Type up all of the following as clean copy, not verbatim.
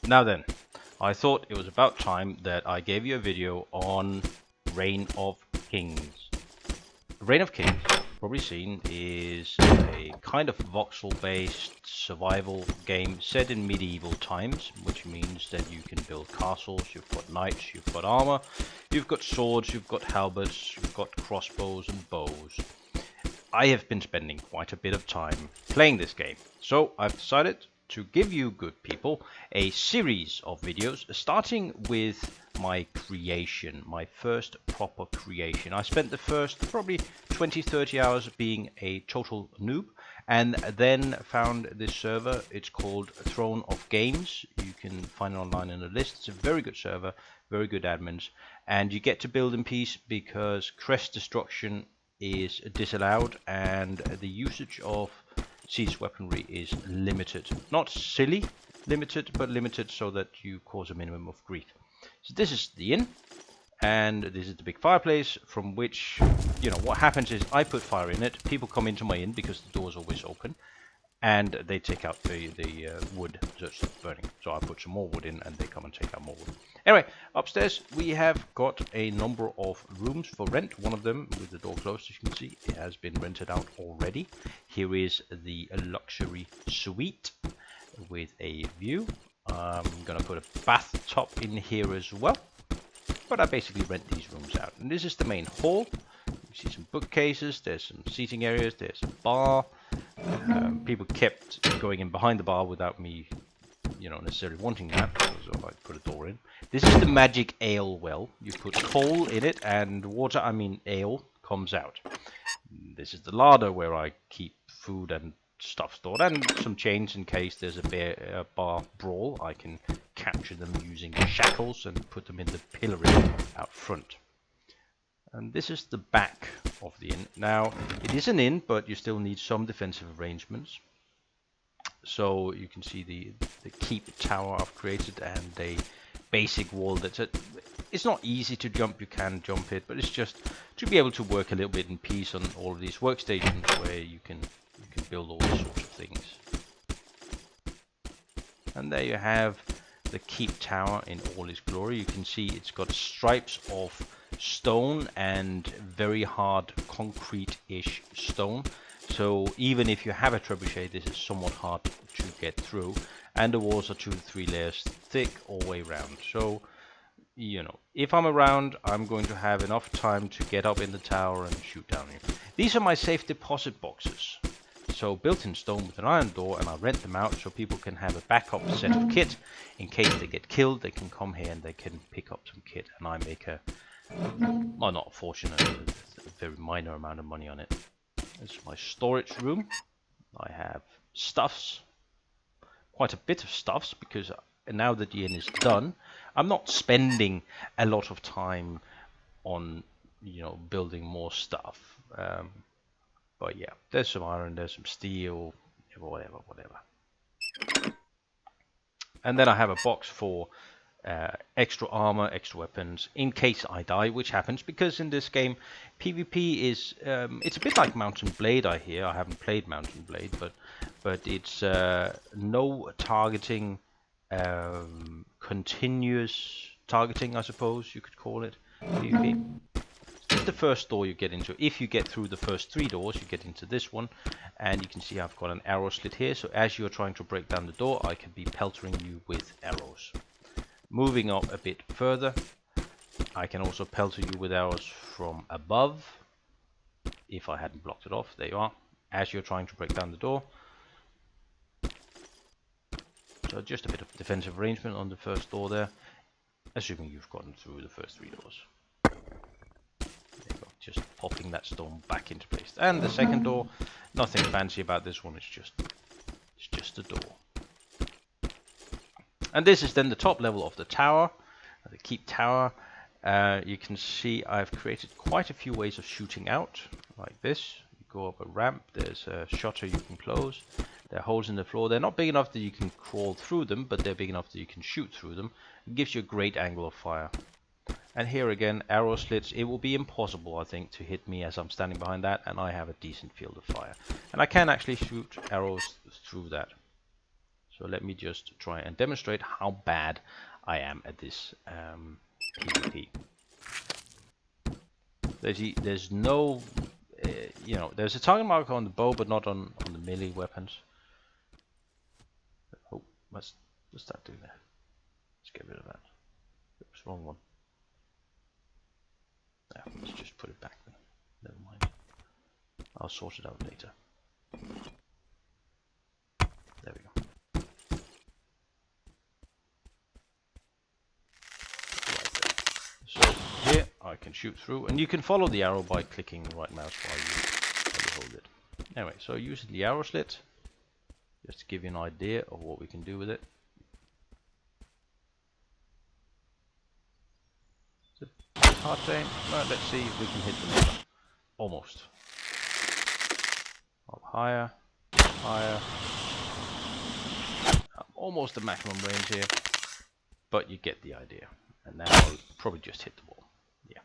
Now then, I thought it was about time that I gave you a video on Reign of Kings. Reign of Kings, probably seen, is a kind of voxel-based survival game set in medieval times, which means that you can build castles, you've got knights, you've got armor, you've got swords, you've got halberds, you've got crossbows and bows. I have been spending quite a bit of time playing this game, so I've decided to give you good people a series of videos starting with my creation, my first proper creation. I spent the first probably 20-30 hours being a total noob and then found this server. It's called Throne of Games. You can find it online in a list. It's a very good server, very good admins, and you get to build in peace because crest destruction is disallowed and the usage of siege weaponry is limited. Not silly limited, but limited so that you cause a minimum of grief. So this is the inn, and this is the big fireplace from which, you know, what happens is I put fire in it, people come into my inn because the door is always open, and they take out the wood so it's burning. So I put some more wood in and they come and take out more wood. Anyway, upstairs we have got a number of rooms for rent. One of them with the door closed, as you can see, it has been rented out already. Here is the luxury suite with a view. I'm gonna put a bathtub in here as well, but I basically rent these rooms out. And this is the main hall. You see some bookcases, there's some seating areas, there's a bar. People kept going in behind the bar without me, you know, necessarily wanting that, so I put a door in. This is the magic ale well. You put coal in it and water, I mean ale, comes out. This is the larder where I keep food and stuff stored, and some chains in case there's a bar brawl. I can capture them using shackles and put them in the pillory out front. And this is the back of the inn. Now, it is an inn, but you still need some defensive arrangements. So you can see the keep tower I've created and a basic wall that's it's not easy to jump, you can jump it, but it's just to be able to work a little bit in peace on all of these workstations where you can build all sorts of things. And there you have the keep tower in all its glory. You can see it's got stripes of stone and very hard concrete-ish stone. So even if you have a trebuchet, this is somewhat hard to get through. And the walls are 2 to 3 layers thick all the way around. So, you know, if I'm around, I'm going to have enough time to get up in the tower and shoot down here. These are my safe deposit boxes. So built in stone with an iron door, and I rent them out so people can have a backup set of kit. In case they get killed, they can come here and they can pick up some kit, and I make a, well, not a fortune, a very minor amount of money on it. This is my storage room. I have stuffs, quite a bit of stuffs, because now that the inn is done, I'm not spending a lot of time on, you know, building more stuff. But yeah, there's some iron, there's some steel, whatever. And then I have a box for extra armor, extra weapons, in case I die, which happens, because in this game, PvP is, it's a bit like Mountain Blade, I hear. I haven't played Mountain Blade, but it's no targeting, continuous targeting, I suppose you could call it, PvP. This is the first door you get into. If you get through the first 3 doors, you get into this one, and you can see I've got an arrow slit here, so as you're trying to break down the door, I can be peltering you with arrows. Moving up a bit further, I can also pelter you with arrows from above, if I hadn't blocked it off. There you are, as you're trying to break down the door. So just a bit of defensive arrangement on the first door there, assuming you've gotten through the first 3 doors. Just popping that stone back into place. And the second door, nothing fancy about this one, it's just a door. And this is then the top level of the tower, the keep tower. You can see I've created quite a few ways of shooting out, like this. You go up a ramp, there's a shutter you can close. There are holes in the floor. They're not big enough that you can crawl through them, but they're big enough that you can shoot through them. It gives you a great angle of fire. And here again, arrow slits. It will be impossible, I think, to hit me as I'm standing behind that, and I have a decent field of fire. And I can actually shoot arrows through that. So let me just try and demonstrate how bad I am at this PvP. There's no, you know, there's a target marker on the bow, but not on the melee weapons. Oh, what's that do there? Let's get rid of that. Oops, wrong one. Yeah, let's just put it back then. Never mind. I'll sort it out later. There we go. So here I can shoot through, and you can follow the arrow by clicking the right mouse while you hold it. Anyway, so using the arrow slit, just to give you an idea of what we can do with it. It's a hard aim. Well, let's see if we can hit the number. Almost. Up higher, higher. Almost the maximum range here, but you get the idea. And now I'll probably just hit the wall. Yeah.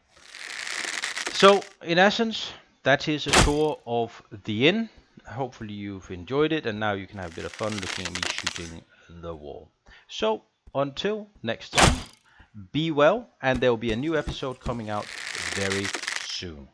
So in essence, that is a tour of the inn. Hopefully you've enjoyed it, and now you can have a bit of fun looking at me shooting the wall. So until next time, be well, and there will be a new episode coming out very soon.